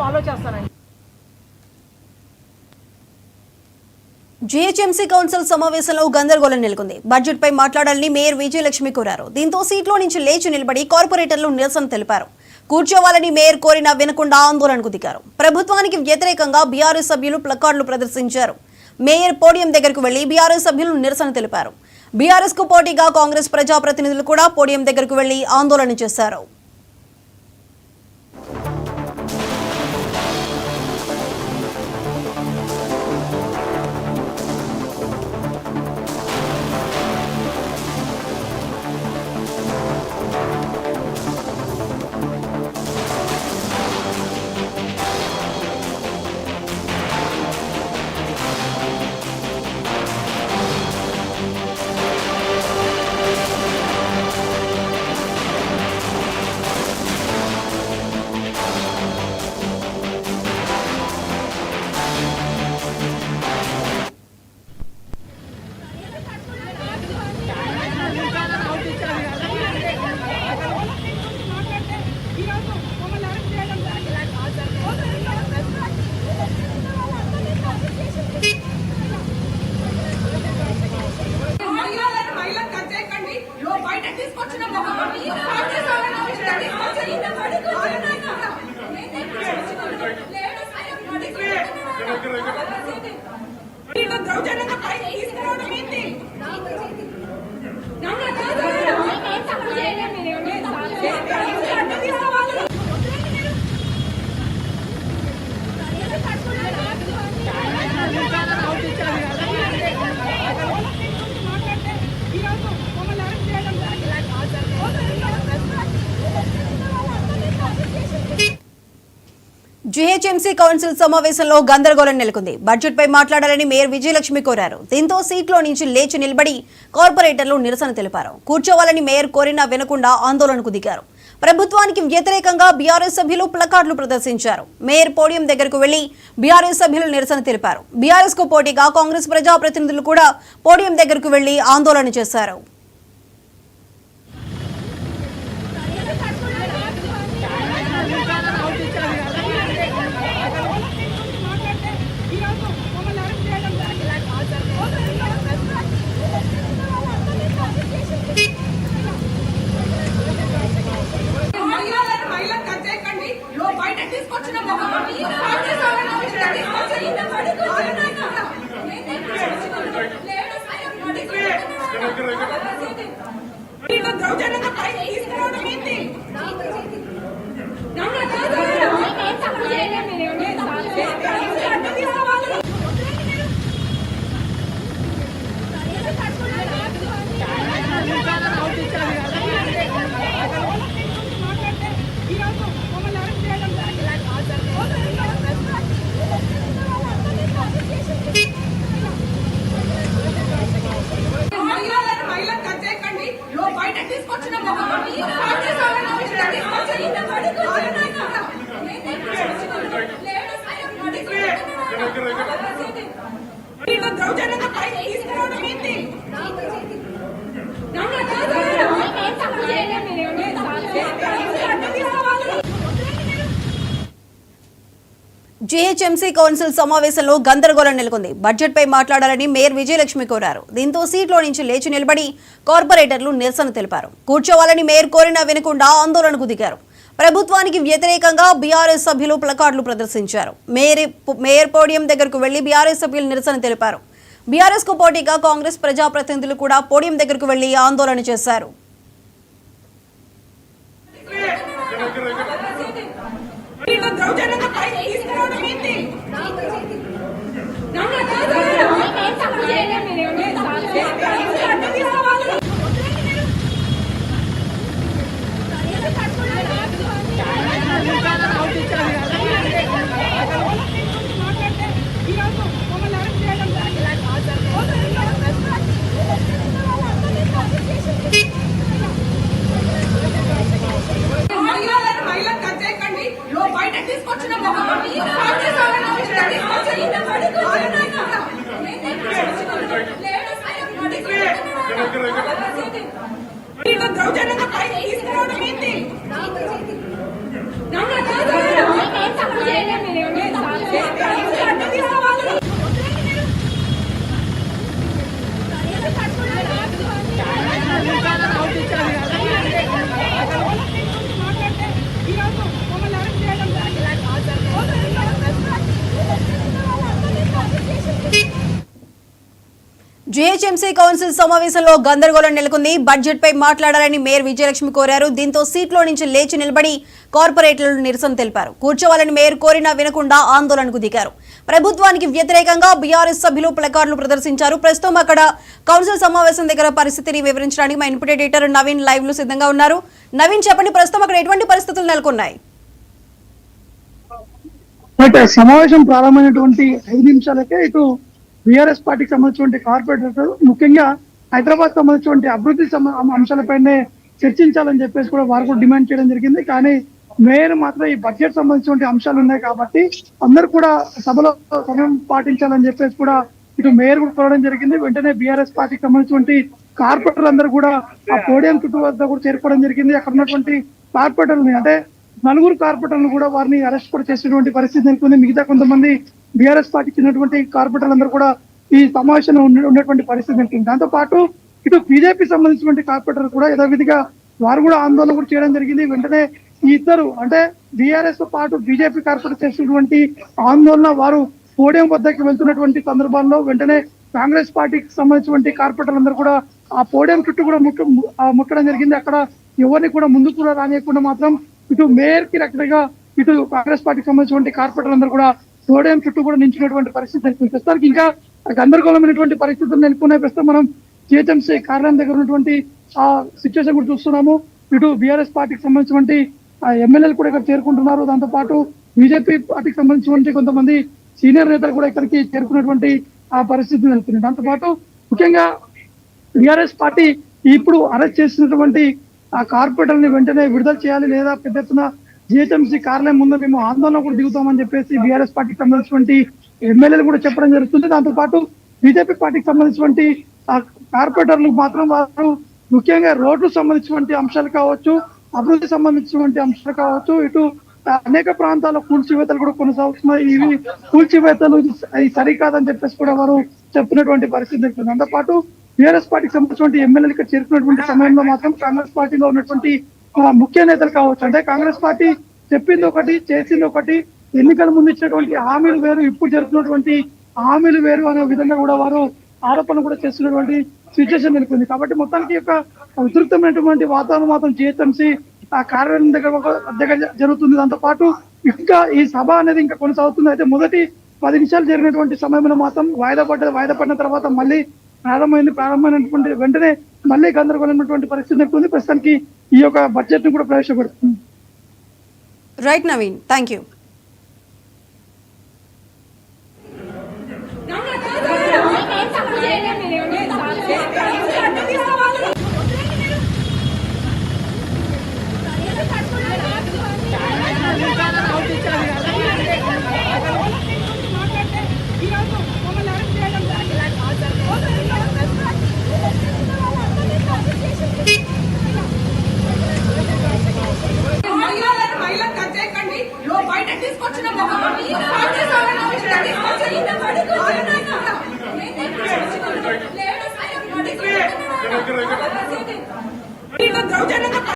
Follow చేస్తానండి. GHMC council సమావేశంలో గందరగోళం నెలకొంది. బడ్జెట్ పై మాట్లాడాలని మేయర్ విజయలక్ష్మి కోరారు. దీంతో సీట్లో నుంచి లేచి నిలబడి కార్పొరేటర్లు నిరసన తెలిపారు. కూర్చోవాలని మేయర్ కోరినా వినకుండా ఆందోళనకు దిగారు. ప్రభుత్వానికి వ్యతిరేకంగా బీఆర్ఎస్ సభ్యులు ప్లకార్డులు ప్రదర్శించారు. మేయర్ పోడియం దగ్గరకు వెళ్లి బీఆర్ఎస్ సభ్యులు నిరసన తెలిపారు. బీఆర్ఎస్ కు పోటీగా కాంగ్రెస్ ప్రజాప్రతినిధులు కూడా పోడియం దగ్గరకు వెళ్లి ఆందోళన చేశారు. జీహెచ్ఎంసీ కౌన్సిల్ సమావేశంలో గందరగోళం నెలకొంది. బడ్జెట్ పై మాట్లాడాలని మేయర్ విజయలక్ష్మి కోరారు. దీంతో సీట్లో నుంచి లేచి నిలబడి కార్పొరేటర్లు నిరసన తెలిపారు. కూర్చోవాలని మేయర్ కోరినా వినకుండా ఆందోళనకు దిగారు. ప్రభుత్వానికి వ్యతిరేకంగా బీఆర్ఎస్ సభ్యులు ప్లకార్డులు ప్రదర్శించారు. మేయర్ పోడియం దగ్గరకు వెళ్లి బీఆర్ఎస్ సభ్యులు నిరసన తెలిపారు. బీఆర్ఎస్ కు పోటీగా కాంగ్రెస్ ప్రజాప్రతినిధులు కూడా పోడియం దగ్గరకు వెళ్లి ఆందోళన చేశారు. జీహెచ్ఎంసీ కౌన్సిల్ సమావేశంలో గందరగోళం నెలకొంది. బడ్జెట్ పై మాట్లాడాలని మేయర్ విజయలక్ష్మి కోరారు. దీంతో సీట్లో నుంచి లేచి నిలబడి కార్పొరేటర్లు నిరసన తెలిపారు. కూర్చోవాలని మేయర్ కోరినా వినకుండా ఆందోళనకు దిగారు. ప్రభుత్వానికి వ్యతిరేకంగా బీఆర్ఎస్ సభ్యులు ప్లకార్డులు ప్రదర్శించారు. మేయర్ పోడియం దగ్గరకు వెళ్లి బీఆర్ఎస్ సభ్యులు నిరసన తెలిపారు. బీఆర్ఎస్ కు పోటీగా కాంగ్రెస్ ప్రజాప్రతినిధులు కూడా పోడియం దగ్గరకు వెళ్లి ఆందోళన చేశారు. దౌర్జన్యంగా పైకి తీసుకురావడం ఏంటి? జీహెచ్ఎంసీ కౌన్సిల్ సమావేశంలో గందరగోళం నెలకొంది. బడ్జెట్ పై మాట్లాడాలని మేయర్ విజయలక్ష్మి కోరారు. దీంతో సీట్లో నుంచి లేచి నిలబడి కార్పొరేటర్లు నిరసన తెలిపారు. కూర్చోవాలని మేయర్ కోరినా వినకుండా ఆందోళనకు దిగారు. ప్రభుత్వానికి వ్యతిరేకంగా బీఆర్ఎస్ సభ్యులు ప్లకార్డులు ప్రదర్శించారు. ప్రస్తుతం అక్కడ కౌన్సిల్ సమావేశం దగ్గర పరిస్థితిని వివరించడానికి మా ఇన్పుట్ ఎడిటర్ నవీన్ లైవ్ లో సిద్ధంగా ఉన్నారు. నవీన్, చెప్పండి, ప్రస్తుతం అక్కడ ఎటువంటి పరిస్థితులు నెలకొన్నాయి? సమావేశం ప్రారంభమైనటువంటి 5 నిమిషాలకే ఇటు బీఆర్ఎస్ పార్టీకి సంబంధించిన కార్పొరేటర్లు ముఖ్యంగా హైదరాబాద్ సంబంధించిన అభివృద్ధి అంశాలపైనే చర్చించాలని చెప్పేసి కూడా వారు కూడా డిమాండ్ చేయడం జరిగింది. కానీ మేయర్ మాత్రం ఈ బడ్జెట్ సంబంధించిన అంశాలు ఉన్నాయి కాబట్టి అందరూ కూడా సభలో సమయం పాటించాలని చెప్పేసి కూడా ఇటు మేయర్ కూడా కోరడం జరిగింది. వెంటనే బీఆర్ఎస్ పార్టీకి సంబంధించిన కార్పొరేటర్లు అందరూ కూడా ఆ పోడియం చుట్టూ వద్ద కూడా చేరుకోవడం జరిగింది. అక్కడ ఉన్నటువంటి కార్పొరేటర్లని అంటే 4 కార్పొరేటర్లు కూడా వారిని అరెస్ట్ కూడా చేసినటువంటి పరిస్థితి నెలకొంది. మిగతా కొంతమంది బీఆర్ఎస్ పార్టీకి చెందినటువంటి కార్పొరేటర్లు అందరూ కూడా ఈ సమావేశంలో ఉన్నటువంటి పరిస్థితి నెలకొంది. దాంతో పాటు ఇటు బీజేపీ సంబంధించినటువంటి కార్పొరేటర్లు కూడా యథావిధిగా వారు కూడా ఆందోళన కూడా చేయడం జరిగింది. వెంటనే ఈ ఇద్దరు అంటే బీఆర్ఎస్ తో పాటు బీజేపీ కార్పొరేటర్ చేసినటువంటి ఆందోళన వారు పోడియం వద్దకి వెళ్తున్నటువంటి సందర్భాల్లో వెంటనే కాంగ్రెస్ పార్టీకి సంబంధించినటువంటి కార్పొరేటర్లు అందరూ కూడా ఆ పోడియం చుట్టూ కూడా ముట్టడం జరిగింది. అక్కడ ఎవరిని కూడా ముందుకు కూడా రానియకుండా మాత్రం ఇటు మేయర్ కి రకరగా ఇటు కాంగ్రెస్ పార్టీకి సంబంధించినటువంటి కార్పొరేటర్లు అందరూ కూడా పోడియం చుట్టూ కూడా నించున్నటువంటి పరిస్థితి నెలకొంది. ప్రస్తుతానికి ఇంకా గందరగోళమైనటువంటి పరిస్థితులు నెలకొన్నాయి. ప్రస్తుతం మనం జీహెచ్ఎంసీ కార్యాలయం దగ్గర ఉన్నటువంటి ఆ సిచ్యువేషన్ కూడా చూస్తున్నాము. ఇటు బీఆర్ఎస్ పార్టీకి సంబంధించినటువంటి ఎమ్మెల్యేలు కూడా ఇక్కడ చేరుకుంటున్నారు. దాంతో పాటు బీజేపీ పార్టీకి సంబంధించినటువంటి కొంతమంది సీనియర్ నేతలు కూడా ఇక్కడికి చేరుకున్నటువంటి ఆ పరిస్థితి నెలకొంది. దాంతో పాటు ముఖ్యంగా బీఆర్ఎస్ పార్టీ ఇప్పుడు అరెస్ట్ చేసినటువంటి ఆ కార్పొరేటర్ని వెంటనే విడుదల చేయాలి, లేదా పెద్ద ఎత్తున జీహెచ్ఎంసీ కార్యాలయం ముందు మేము ఆందోళన కూడా దిగుతామని చెప్పేసి బీఆర్ఎస్ పార్టీకి సంబంధించినటువంటి ఎమ్మెల్యేలు కూడా చెప్పడం జరుగుతుంది. దాంతో పాటు బీజేపీ పార్టీకి సంబంధించినటువంటి ఆ కార్పొరేటర్లు మాత్రం వారు ముఖ్యంగా రోడ్లకు సంబంధించినటువంటి అంశాలు కావచ్చు, అభివృద్ధి సంబంధించినటువంటి అంశాలు కావచ్చు, ఇటు అనేక ప్రాంతాల్లో కూల్చివేతలు కూడా కొనసాగుతున్నాయి. ఇవి కూల్చివేతలు సరికాదని చెప్పేసి కూడా వారు చెప్తున్నటువంటి పరిస్థితి ఉంటుంది. దాంతో పాటు బీఆర్ఎస్ పార్టీకి సంబంధించిన ఎమ్మెల్యేలు ఇక్కడ చేరుకున్నటువంటి సమయంలో మాత్రం కాంగ్రెస్ పార్టీలో ఉన్నటువంటి ముఖ్య నేతలు కావచ్చు, అంటే కాంగ్రెస్ పార్టీ చెప్పింది ఒకటి చేసింది ఒకటి, ఎన్నికల ముందు ఇచ్చినటువంటి హామీలు వేరు, ఇప్పుడు జరుగుతున్నటువంటి హామీలు వేరు అనే విధంగా కూడా వారు ఆరోపణలు కూడా చేస్తున్నటువంటి సిచ్యువేషన్ నెలకొంది. కాబట్టి మొత్తానికి యొక్క ఉధృతమైనటువంటి వాతావరణం మాత్రం జీహెచ్ఎంసీ ఆ కార్యాలయం దగ్గర జరుగుతుంది. దాంతో పాటు ఇంకా ఈ సభ అనేది ఇంకా కొనసాగుతుంది. అయితే మొదటి 10 నిమిషాలు జరిగినటువంటి సమయంలో మాత్రం వాయిదా పడిన తర్వాత మళ్ళీ ప్రారంభమైనటువంటి వెంటనే మళ్ళీ గందరగోళమైనటువంటి పరిస్థితి నెలకొంది. ప్రస్తుతానికి ఈ యొక్క బడ్జెట్ ను కూడా ప్రవేశపెడుతుంది. Right Naveen, thank you.